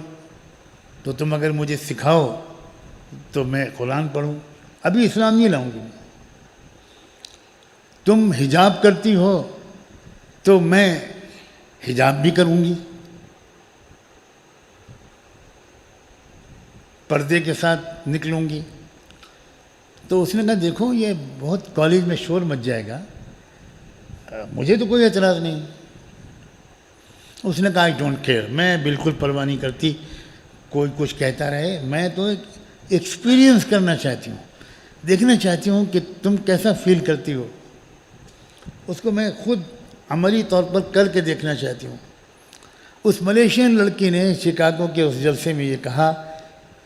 تو تم اگر مجھے سکھاؤ تو میں قرآن پڑھوں، ابھی اسلام نہیں لاؤں گی۔ تم حجاب کرتی ہو تو میں حجاب بھی کروں گی، پردے کے ساتھ نکلوں گی۔ تو اس نے کہا دیکھو یہ بہت کالج میں شور مچ جائے گا، مجھے تو کوئی اعتراض نہیں۔ اس نے کہا آئی ڈونٹ کیئر، میں بالکل پرواہ نہیں کرتی کوئی کچھ کہتا رہے، میں تو ایک ایکسپیرینس کرنا چاہتی ہوں، دیکھنا چاہتی ہوں کہ تم کیسا فیل کرتی ہو، اس کو میں خود عملی طور پر کر کے دیکھنا چاہتی ہوں۔ اس ملیشین لڑکی نے شکاگو کے اس جلسے میں یہ کہا،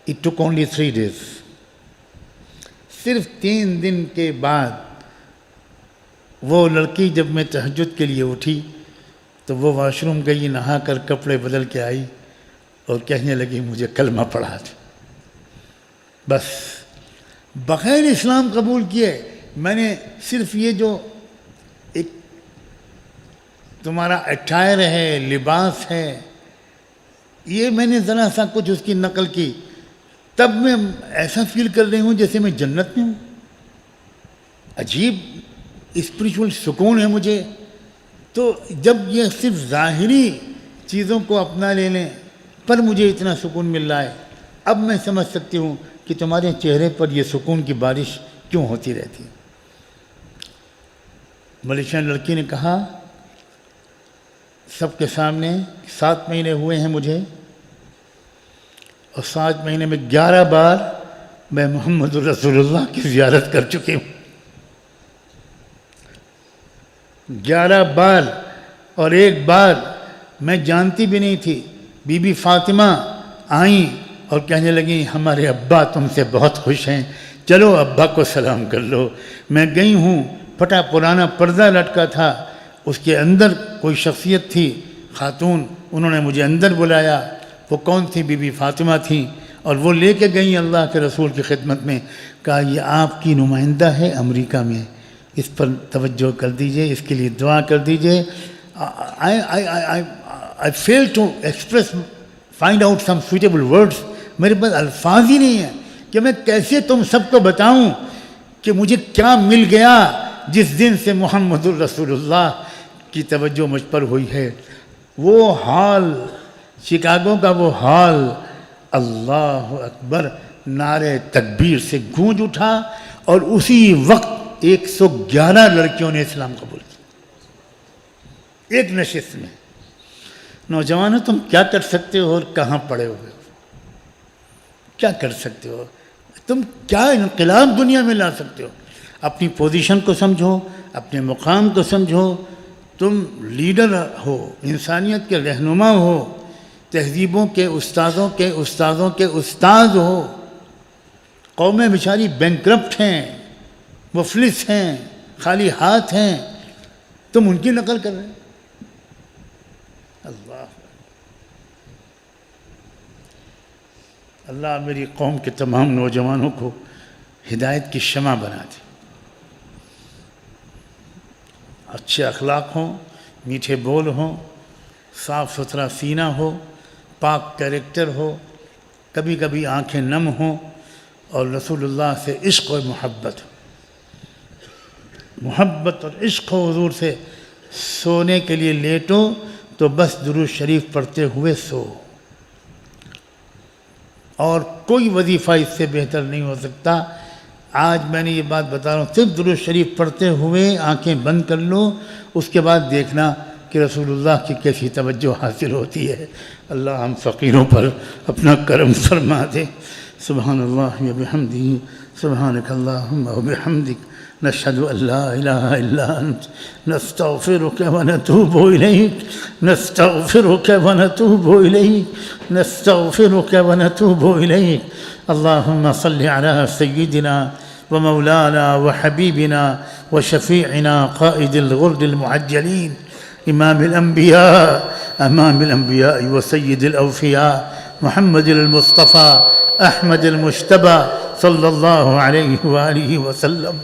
اٹ ٹک اونلی 3 days، صرف 3 دن کے بعد وہ لڑکی جب میں تہجد کے لیے اٹھی تو وہ واش روم گئی، نہا کر کپڑے بدل کے آئی اور کہنے لگی مجھے کلمہ پڑھا دے۔ بس بغیر اسلام قبول کیے میں نے صرف یہ جو ایک تمہارا اٹائر ہے، لباس ہے، یہ میں نے ذرا سا کچھ اس کی نقل کی، تب میں ایسا فیل کر رہی ہوں جیسے میں جنت میں ہوں، عجیب اسپریچول سکون ہے مجھے۔ تو جب یہ صرف ظاہری چیزوں کو اپنا لینے پر مجھے اتنا سکون مل رہا ہے، اب میں سمجھ سکتی ہوں کہ تمہارے چہرے پر یہ سکون کی بارش کیوں ہوتی رہتی ہے۔ ملیشین لڑکی نے کہا سب کے سامنے 7 مہینے ہوئے ہیں مجھے، اور 7 مہینے میں 11 بار میں محمد رسول اللہ کی زیارت کر چکی ہوں 11 بار، اور ایک بار میں جانتی بھی نہیں تھی، بی بی فاطمہ آئیں اور کہنے لگیں ہمارے ابا تم سے بہت خوش ہیں، چلو ابا کو سلام کر لو۔ میں گئی ہوں، پھٹا پرانا پردہ لٹکا تھا، اس کے اندر کوئی شخصیت تھی خاتون، انہوں نے مجھے اندر بلایا۔ وہ کون تھی؟ بی بی فاطمہ تھیں، اور وہ لے کے گئیں اللہ کے رسول کی خدمت میں، کہا یہ آپ کی نمائندہ ہے امریکہ میں، اس پر توجہ کر دیجئے، اس کے لیے دعا کر دیجئے۔ I fail to express, find out some suitable words. میرے پاس الفاظ ہی نہیں ہیں کہ میں کیسے تم سب کو بتاؤں کہ مجھے کیا مل گیا جس دن سے محمد الرسول اللہ کی توجہ مجھ پر ہوئی ہے۔ وہ حال، شکاگو کا وہ حال، اللہ اکبر، نعرے تکبیر سے گونج اٹھا، اور اسی وقت 111 لڑکیوں نے اسلام قبول کیا ایک نشست میں۔ نوجوانوں، تم کیا کر سکتے ہو اور کہاں پڑے ہوئے ہو؟ کیا کر سکتے ہو؟ تم کیا انقلاب دنیا میں لا سکتے ہو؟ اپنی پوزیشن کو سمجھو، اپنے مقام کو سمجھو۔ تم لیڈر ہو، انسانیت کے رہنما ہو، تہذیبوں کے استاذوں کے استاذ ہو۔ قومیں بیچاری بینکرپٹ ہیں، مفلس ہیں، خالی ہاتھ ہیں، تم ان کی نقل کر رہے ہیں۔ اللہ میری قوم کے تمام نوجوانوں کو ہدایت کی شمع بنا دے، اچھے اخلاق ہوں، میٹھے بول ہوں، صاف ستھرا سینہ ہو، پاک کیریکٹر ہو، کبھی کبھی آنکھیں نم ہوں، اور رسول اللہ سے عشق و محبت اور عشق ہو حضور سے۔ سونے کے لیے لیٹو تو بس درود شریف پڑھتے ہوئے سو، اور کوئی وظیفہ اس سے بہتر نہیں ہو سکتا۔ آج میں نے یہ بات بتا رہا ہوں، صرف درود شریف پڑھتے ہوئے آنکھیں بند کر لو، اس کے بعد دیکھنا کہ رسول اللہ کی کیسی توجہ حاصل ہوتی ہے۔ اللہ ہم فقیروں پر اپنا کرم فرما دے۔ سبحان اللہ و بحمدہ، سبحانک اللہم و بحمدک، نشہد ان لا الہ الا انت، نستغفرک و نتوب الیک، نستغفرک و نتوب الیک، نستغفرک و نتوب الیک۔ اللہم صل علی سیدنا و مولانا و حبیبنا و شفیعنا قائد الغر المعجلین، امام الانبیاء و سید الاوفیاء، محمد المصطفى احمد المجتبى صلی اللہ علیہ وآلہ وسلم۔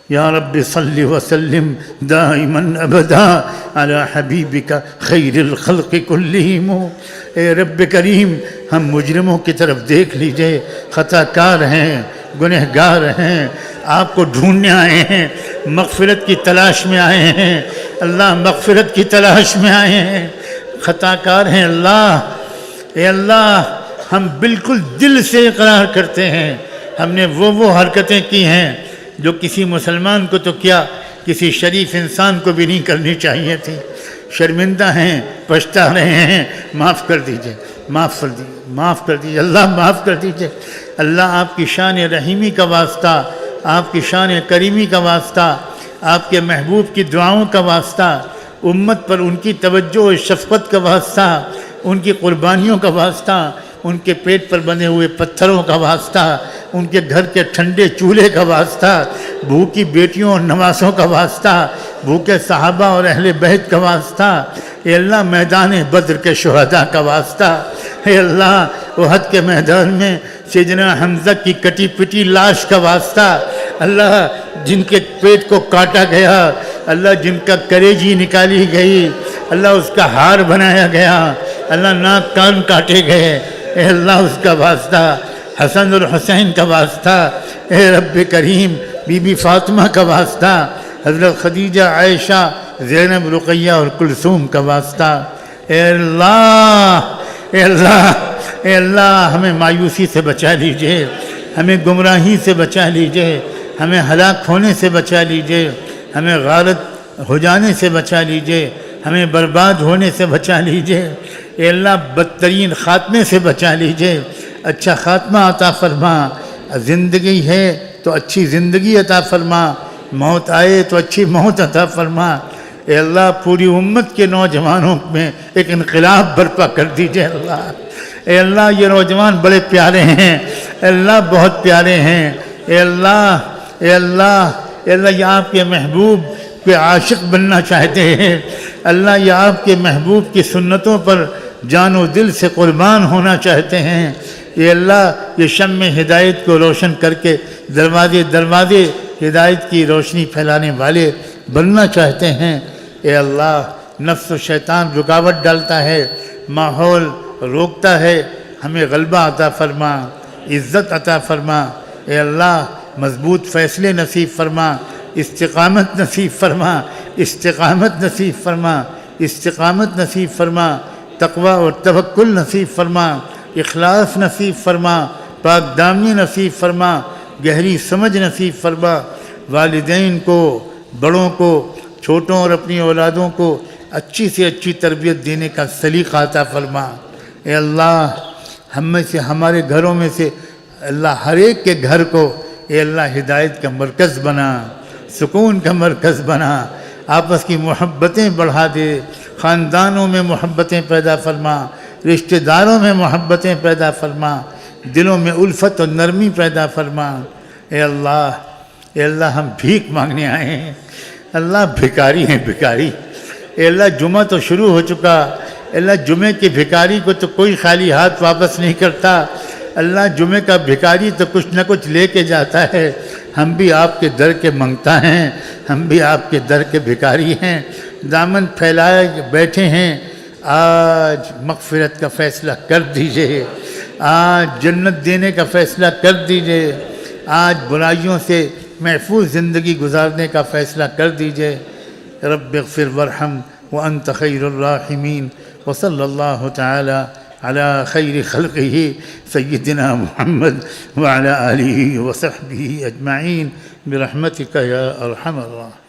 یا رب صل وسلم دائما ابدا علی حبیبک خیر الخلق کلہم۔ اے رب کریم، ہم مجرموں کی طرف دیکھ لیجئے، خطا کار ہیں، گنہگار ہیں، آپ کو ڈھونڈنے آئے ہیں، مغفرت کی تلاش میں آئے ہیں۔ اللہ مغفرت کی تلاش میں آئے ہیں، خطا کار ہیں اللہ۔ اے اللہ، ہم بالکل دل سے اقرار کرتے ہیں، ہم نے وہ حرکتیں کی ہیں جو کسی مسلمان کو تو کیا، کسی شریف انسان کو بھی نہیں کرنی چاہیے تھی۔ شرمندہ ہیں، پچھتا رہے ہیں، معاف کر دیجئے، معاف کر دیجئے اللہ، معاف کر دیجئے اللہ۔ آپ کی شان رحیمی کا واسطہ، آپ کی شان کریمی کا واسطہ، آپ کے محبوب کی دعاؤں کا واسطہ، امت پر ان کی توجہ و شفقت کا واسطہ، ان کی قربانیوں کا واسطہ، ان کے پیٹ پر بنے ہوئے پتھروں کا واسطہ، ان کے گھر کے ٹھنڈے چولہے کا واسطہ، بھوکی بیٹیوں اور نواسوں کا واسطہ، بھوکے صحابہ اور اہل بیت کا واسطہ، اے اللہ میدان بدر کے شہداء کا واسطہ، اے اللہ احد کے میدان میں سیدنا حمزہ کی کٹی پٹی لاش کا واسطہ، اللہ جن کے پیٹ کو کاٹا گیا، اللہ جن کا کلیجی نکالی گئی، اللہ اس کا ہار بنایا گیا، اللہ ناک کان کاٹے گئے، اے اللہ اس کا واسطہ، حسن اور حسین کا واسطہ، اے رب کریم بی بی فاطمہ کا واسطہ، حضرت خدیجہ، عائشہ، زینب، رقیہ اور کلثوم کا واسطہ، اے اللہ، اے اللہ، اے اللہ ہمیں مایوسی سے بچا لیجئے، ہمیں گمراہی سے بچا لیجئے، ہمیں ہلاک ہونے سے بچا لیجئے، ہمیں غارت ہو جانے سے بچا لیجئے، ہمیں برباد ہونے سے بچا لیجئے، اے اللہ بدترین خاتمے سے بچا لیجئے، اچھا خاتمہ عطا فرما، زندگی ہے تو اچھی زندگی عطا فرما، موت آئے تو اچھی موت عطا فرما۔ اے اللہ پوری امت کے نوجوانوں میں ایک انقلاب برپا کر دیجئے اللہ۔ اے اللہ یہ نوجوان بڑے پیارے ہیں، اے اللہ بہت پیارے ہیں، اے اللہ اے اللہ اے اللہ یہ آپ کے محبوب کے عاشق بننا چاہتے ہیں، اللہ یہ آپ کے محبوب کی سنتوں پر جان و دل سے قربان ہونا چاہتے ہیں۔ اے اللہ یہ شمع ہدایت کو روشن کر کے دروازے دروازے ہدایت کی روشنی پھیلانے والے بننا چاہتے ہیں۔ اے اللہ نفس و شیطان رکاوٹ ڈالتا ہے، ماحول روکتا ہے، ہمیں غلبہ عطا فرما، عزت عطا فرما۔ اے اللہ مضبوط فیصلے نصیب فرما، استقامت نصیب فرما، استقامت نصیب فرما، استقامت نصیب فرما، تقوی اور توکل نصیب فرما، اخلاص نصیب فرما، پاک دامنی نصیب فرما، گہری سمجھ نصیب فرما۔ والدین کو، بڑوں کو، چھوٹوں اور اپنی اولادوں کو اچھی سے اچھی تربیت دینے کا سلیقہ عطا فرما۔ اے اللہ ہم میں سے، ہمارے گھروں میں سے اللہ ہر ایک کے گھر کو اے اللہ ہدایت کا مرکز بنا، سکون کا مرکز بنا، آپس کی محبتیں بڑھا دے، خاندانوں میں محبتیں پیدا فرما، رشتہ داروں میں محبتیں پیدا فرما، دلوں میں الفت اور نرمی پیدا فرما۔ اے اللہ ہم بھیک مانگنے آئے ہیں، اللہ بھکاری ہیں بھکاری۔ اے اللہ جمعہ تو شروع ہو چکا، اے اللہ جمعے کے بھکاری کو تو کوئی خالی ہاتھ واپس نہیں کرتا، اللہ جمعے کا بھکاری تو کچھ نہ کچھ لے کے جاتا ہے۔ ہم بھی آپ کے در کے منگتا ہیں، ہم بھی آپ کے در کے بھکاری ہیں، دامن پھیلائے بیٹھے ہیں۔ آج مغفرت کا فیصلہ کر دیجئے، آج جنت دینے کا فیصلہ کر دیجئے، آج برائیوں سے محفوظ زندگی گزارنے کا فیصلہ کر دیجئے۔ رب اغفر وارحم وانت خیر الراحمین، وصلی اللہ تعالی علی خیر خلقہ سیدنا محمد وعلی آلہ وصحبہ اجمعین برحمتک یا ارحم الراحمین۔